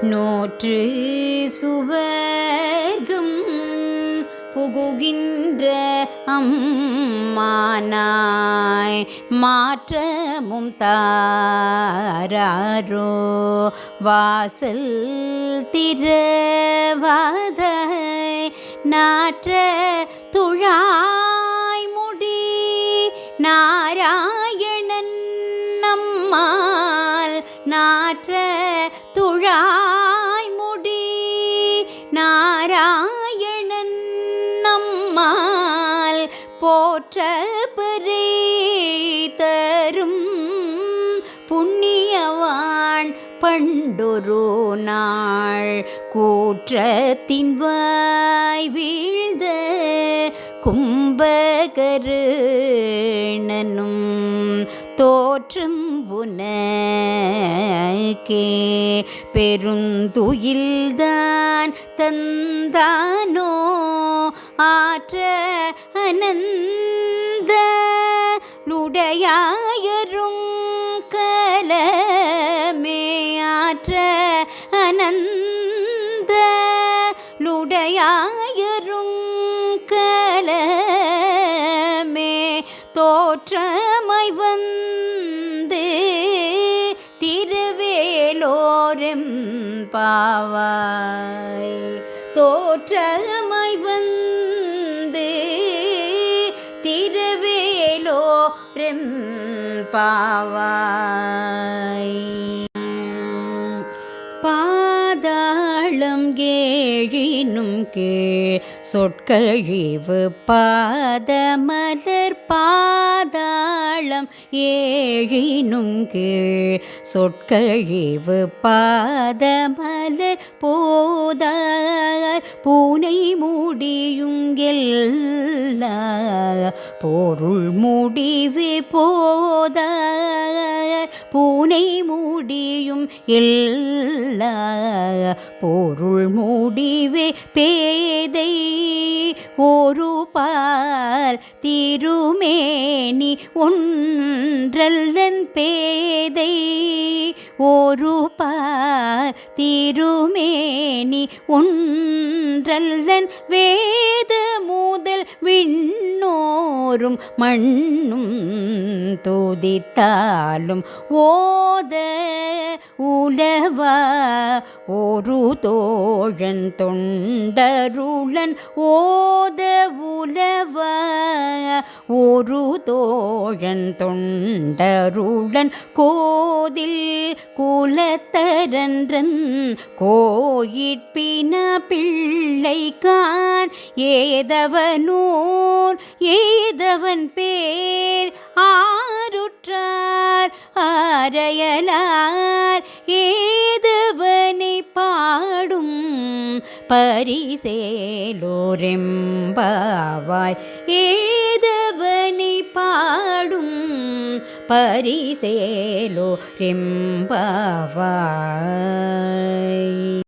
நோற்று சுவர்க்கம் புகுகின்ற அம்மானாய் மாற்றமும் தாராரோ வாசல் திறவாத நாற்ற துழாய் முடி நாராயணன் நம்மால் நாற்ற துழாய் முடி நாராயணன் நம்மால் போற்ற பெறை தரும் புண்ணியவான் பண்டொரு நாள் கூற்றத்தின் வாய் வீழ்ந்த கும்பகருணனும் தோற்றும் உனக்கே பெருந்துயில்தான் தந்தானோ ஆற்ற அனந்த லுடையாயரும் கலமே ஆற்ற அனந்த லுடையாயரும் கலமே தோற்றமை வந்து திருவேலோரெம் பாவாய் தோற்றமை வந்து திருவேலோரெம் பாவாய் பாதாளம் ஏழினும் கீழ் சொற்கழிவு பாதமலர் பாதாளம் ஏழினும் கீழ் சொற்கழிவு பாதமலர் போதார் பூனை மூடியும் எல்லா பொருள் முடிவே போதார் பூனை மூடியும் எல்லா பொருள் முடிவே பேதை ஒரு பால் திருமேனி ஒன்றல்லன் பேதை ஒரு பால் திருமேனி ஒன்றல்லன் வேத முதல் விண்ணோரும் மண்ணும் துதித்தாலும் ஓத உலவா ஒரு தோழன் தொண்டருளன் ஓத உலவா ஒரு தோழன் தொண்டருளன் கோதில் குலத்தரன்றன் கோயிற்பின பிள்ளைகான் ஏதவனூர் ஏதவன் பேர் ஆருற்றார் ஆரையலார் ஏதவனை பாடும் பரிசேலோரெம்பாவாய் ஏதவனை பாடும் பரிசேலோரெம்பாவாய்.